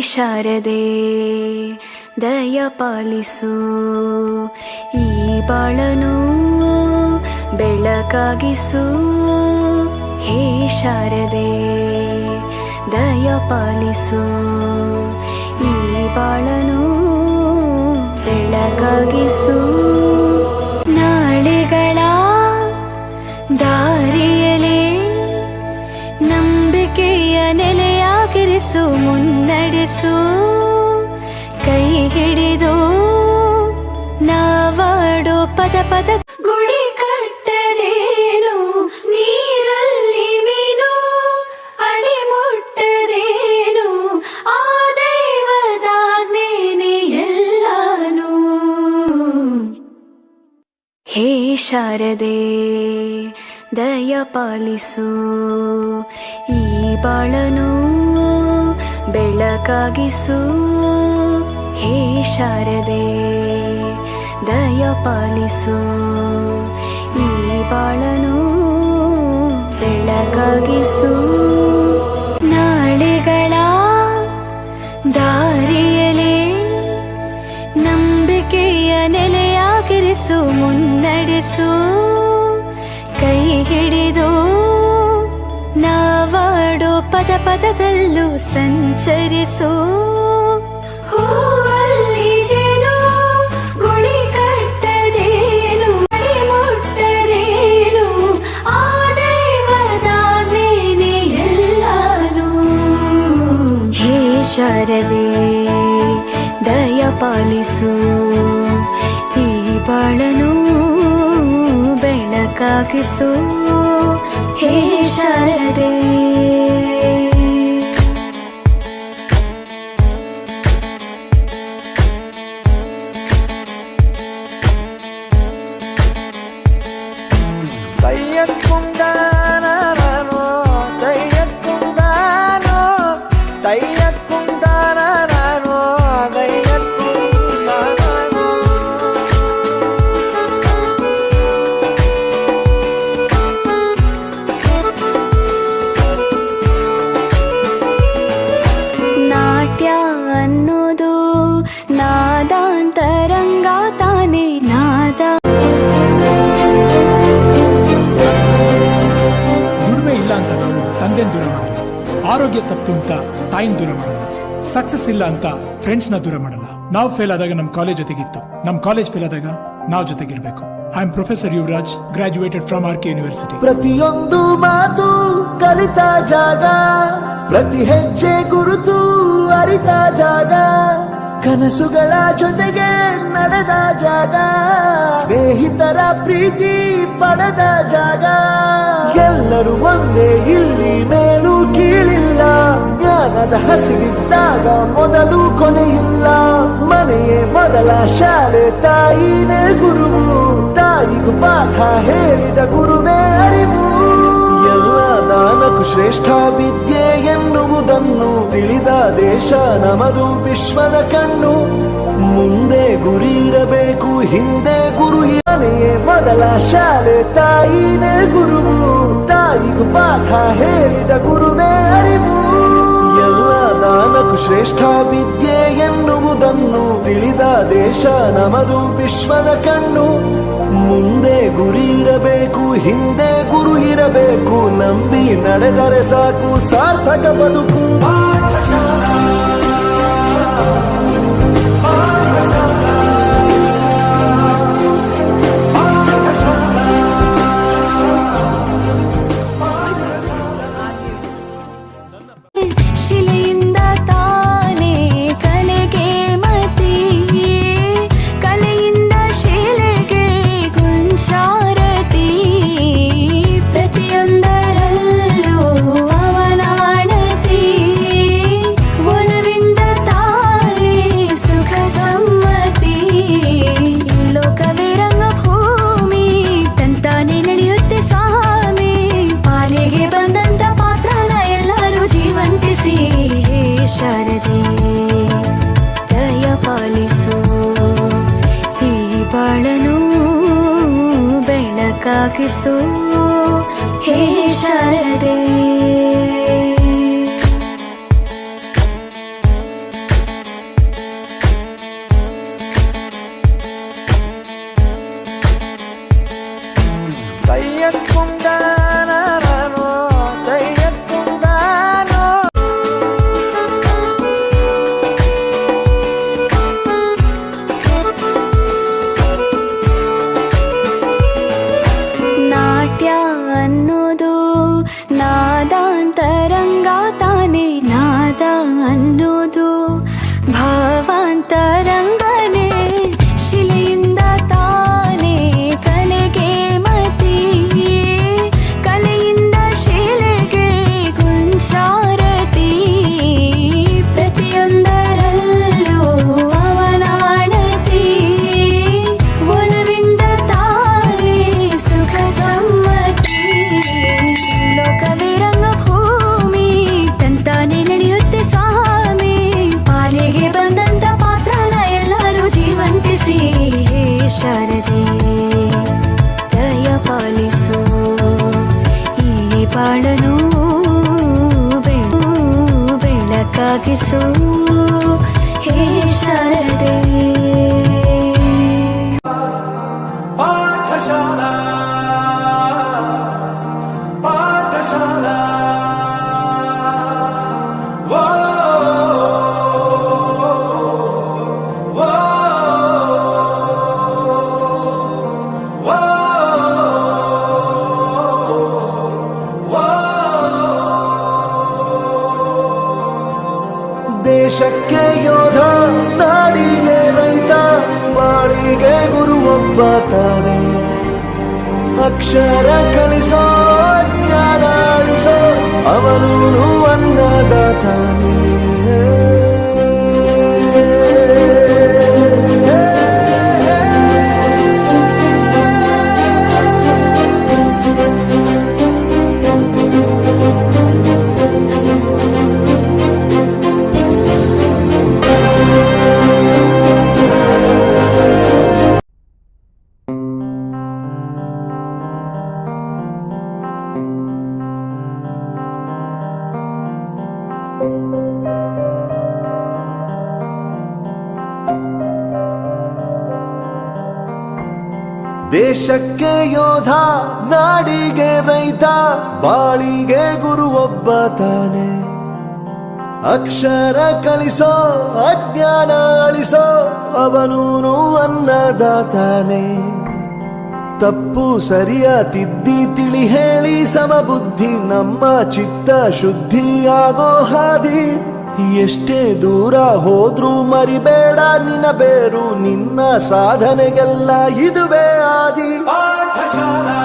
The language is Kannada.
ಶಾರದೆ ದಯ ಪಾಲಿಸು, ಈ ಬಾಳನು ಬೆಳಕಾಗಿಸು. ಹೇ ಶಾರದೆ ದಯ ಪಾಲಿಸು, ಈ ಬಾಳನು ಬೆಳಕಾಗಿಸು. ನಾಳೆಗಳ ದಾರಿಯಲೇ ನಂಬಿಕೆಯ ನೆಲೆಯಾಗಿರಿಸು, ಮುನ್ನಡೆಸು. ಕೈ ಹಿಡಿದು ನಾವಾಡೋ ಪದ ಪದ ಗುಡಿ ಕಟ್ಟದೇನು, ನೀರಲ್ಲಿ ಮೀನು ಅಡಿ ಮುಟ್ಟದೇನು, ಆ ದೈವದಾಜ್ಞೆನೇ ಎಲ್ಲಾನು. ಹೇ ಶಾರದೆ ದಯ ಪಾಲಿಸು, ಈ ಬಾಳನು ಬೆಳಕಾಗಿಸು. ಹೇ ಶಾರದೆ ದಯ ಪಾಲಿಸು, ಈ ಬಾಳನು ಬೆಳಕಾಗಿಸು. ನಾಳೆಗಳ ದಾರಿಯಲೇ ನಂಬಿಕೆಯ ನೆಲೆಯಾಗಿರಿಸು, ಮುನ್ನಡೆಸು. ಕೈ ಹಿಡಿದು ನಾವಾಡೋ ಪದ ಪದದಲ್ಲೂ ಸಂಚರಿಸು. ಹೂವಲ್ಲಿ ಜೇನು ಗುಡಿ ಕಟ್ಟದೇನು, ಅಡಿ ಮುಟ್ಟದೇನು, ಆ ದೈವದಾಜ್ಞೆನೇ ಎಲ್ಲಾನು. ಹೇ ಶಾರದೆ ದಯ ಪಾಲಿಸು, ಈ ಬಾಳನು ಬೆಳಕಾಗಿಸು. ಹೇ ಶಾರದೆ ಅನ್ನೋದು ನಾದಾಂತರಂಗ ತಾನೇ ನಾದ. ದುಡಿಮೆ ಇಲ್ಲ ಅಂತ ನಾವು ತಂದೆನ ದೂರ ಮಾಡಲ್ಲ, ಆರೋಗ್ಯ ತಪ್ಪು ಅಂತ ತಾಯಿನ ದೂರ ಮಾಡಲ್ಲ, ಸಕ್ಸಸ್ ಇಲ್ಲ ಅಂತ ಫ್ರೆಂಡ್ಸ್ ನ ದೂರ ಮಾಡಲ್ಲ. ನಾವು ಫೇಲ್ ಆದಾಗ ನಮ್ ಕಾಲೇಜ್ ಜೊತೆಗಿತ್ತು, ನಮ್ ಕಾಲೇಜ್ ಫೇಲ್ ಆದಾಗ ನಾವು ಜೊತೆಗಿರ್ಬೇಕು. I am professor Yuvaraj, graduated from R K university. ಪ್ರತಿಯೊಂದು ಮಾತು ಕಲಿತ ಜಾಗ, ಪ್ರತಿ ಹೆಜ್ಜೆ ಗುರುತು ಅರಿತ ಜಾಗ, ಕನಸುಗಳ ಜೊತೆಗೆ ನಡೆದ ಜಾಗ, ಸ್ನೇಹಿತರ ಪ್ರೀತಿ ಪಡೆದ ಜಾಗ. ಎಲ್ಲರೂ ಒಂದೇ ಇಲ್ಲಿ, ಮೇಲೂ ಕೀಳಿಲ್ಲ. ಜ್ಞಾನದ ಹಸಿವಿದ್ದಾಗ ಮೊದಲು ಕೊನೆಯಿಲ್ಲ. ಮನೆಯೇ ಮೊದಲ ಶಾಲೆ, ತಾಯಿನೇ ಗುರುವು. ತಾಯಿಗೂ ಪಾಠ ಹೇಳಿದ ಗುರುವೇ ಅರಿವು. ಎಲ್ಲ ದಾನಕ್ಕೂ ಶ್ರೇಷ್ಠ ವಿದ್ಯೆ ಎನ್ನುವುದನ್ನು ತಿಳಿದ ದೇಶ ನಮದು, ವಿಶ್ವದ ಕಣ್ಣು. ಮುಂದೆ ಗುರಿ ಇರಬೇಕು, ಹಿಂದೆ ಗುರು. ಮನೆಯೇ ಮೊದಲ ಶಾಲೆ, ತಾಯಿನೇ ಗುರುವು. ತಾಯಿಗೂ ಪಾಠ ಹೇಳಿದ ಗುರುವೇ ಅರಿವು. ಎಲ್ಲ ದಾನಕ್ಕೂ ಶ್ರೇಷ್ಠ ವಿದ್ಯೆ ಎನ್ನುವುದನ್ನು ತಿಳಿದ ದೇಶ ನಮದು, ವಿಶ್ವದ ಕಣ್ಣು. ಮುಂದೆ ಗುರಿ ಇರಬೇಕು, ಹಿಂದೆ ಗುರು ಇರಬೇಕು. ನಂಬಿ ನಡೆದರೆ ಸಾಕು, ಸಾರ್ಥಕ ಬದುಕು. ಶಿಲೆಯಿಂದ ತಾನೇ ಕಲೆಗೆ ಮತಿ, ಕಲೆಯಿಂದ ಶಿಲೆಗೆ ಗುಂಚಾರತಿ. ಪ್ರತಿಯೊಂದರಲ್ಲೂ ಅವನಾಡತಿ, ಒಲವಿಂದ ತಾನೇ ಸುಖ ಸಮ್ಮತಿ. ಲೋಕವೇ ರಂಗಭೂಮಿ, ತಂತಾನೆ ನಡೆಯುತ್ತೆ ಸ್ವಾಮಿ. ಪಾಲಿಗೆ ಬಂದಂತ ಪಾತ್ರನ ಎಲ್ಲರೂ ಜೀವಂತಿಸಿ. ಹೇ ಶಾರದೆ ದಯ ಪಾಲಿಸು, ಈ ಬಾಳನು ಬೆಳಕಾಗಿಸು. ಹೇ ಶಾರದೆ ನಾದಾಂತರಂಗ ತಾನೇ ನಾದ ಅನ್ನೋದು ಭಾವಾಂತರಂಗನೇ ಶಿಲೆಯಿಂದ ತಾನೇ ಕಲೆಗೆ ಮತಿ ಕಲೆಯಿಂದ ಶಿಲೆಗೆ ಗುಂಚಾರತಿ ಪ್ರತಿಯೊಂದರಲ್ಲೂ ಅವನಾಣತಿ ಒಲವಿಂದ ತಾನೇ ಸುಖ ಸಮ್ಮತಿ ಲೋಕವೇ ರಂಗಭೂಮಿ ತಂತಾನೆ ನಡೆಯುತ್ತೆ ಸ್ವಾಮಿ ಪಾಲಿಗೆ ಬಂದಂತ ಪಾತ್ರನ ಎಲ್ಲರೂ ಜೀವಂತಿಸಿ ಹೇ ಶಾರದೆ ದಯ ಪಾಲಿಸು ಈ ಬಾಳನು ಬೆಳಕಾಗಿಸು ಹೇ ಶಾರದೆ ಪಾಠಶಾಲಾ ಪಾಠಶಾಲಾ ವೋ ವೋ ವೋ ದೇಶಕ್ಕೆ ಯೋಧ ನಾಡಿಗೆ ರೈತ ಬಾಳಿಗೆ ಗುರು ಒಬ್ಬ ತಾನೆ ಅಕ್ಷರ ಕಲಿಸೋ ಜ್ಞಾನ ಅಳಿಸೋ ಅವನು ಅನ್ನದಾತಾನೆ ದೇಶಕ್ಕೆ ಯೋಧ ನಾಡಿಗೆ ರೈತ ಬಾಳಿಗೆ ಗುರು ಒಬ್ಬ ತಾನೆ ಅಕ್ಷರ ಕಲಿಸೋ ಅಜ್ಞಾನ ಅಳಿಸೋ ಅವನೂನು ಅನ್ನದಾತಾನೆ ತಪ್ಪು ಸರಿಯ ತಿದ್ದಿ ತಿಳಿ ಹೇಳಿ ಸಮಬುದ್ಧಿ ನಮ್ಮ ಚಿತ್ತ ಶುದ್ಧಿಯಾಗೋ ಹಾದಿ ಎಷ್ಟೇ ದೂರ ಹೋದ್ರೂ ಮರಿಬೇಡ ನಿನ್ನ ಬೇರು ನಿನ್ನ ಸಾಧನೆಗೆಲ್ಲ ಇದುವೇ ಆದಿ ಪಾಠಶಾಲಾ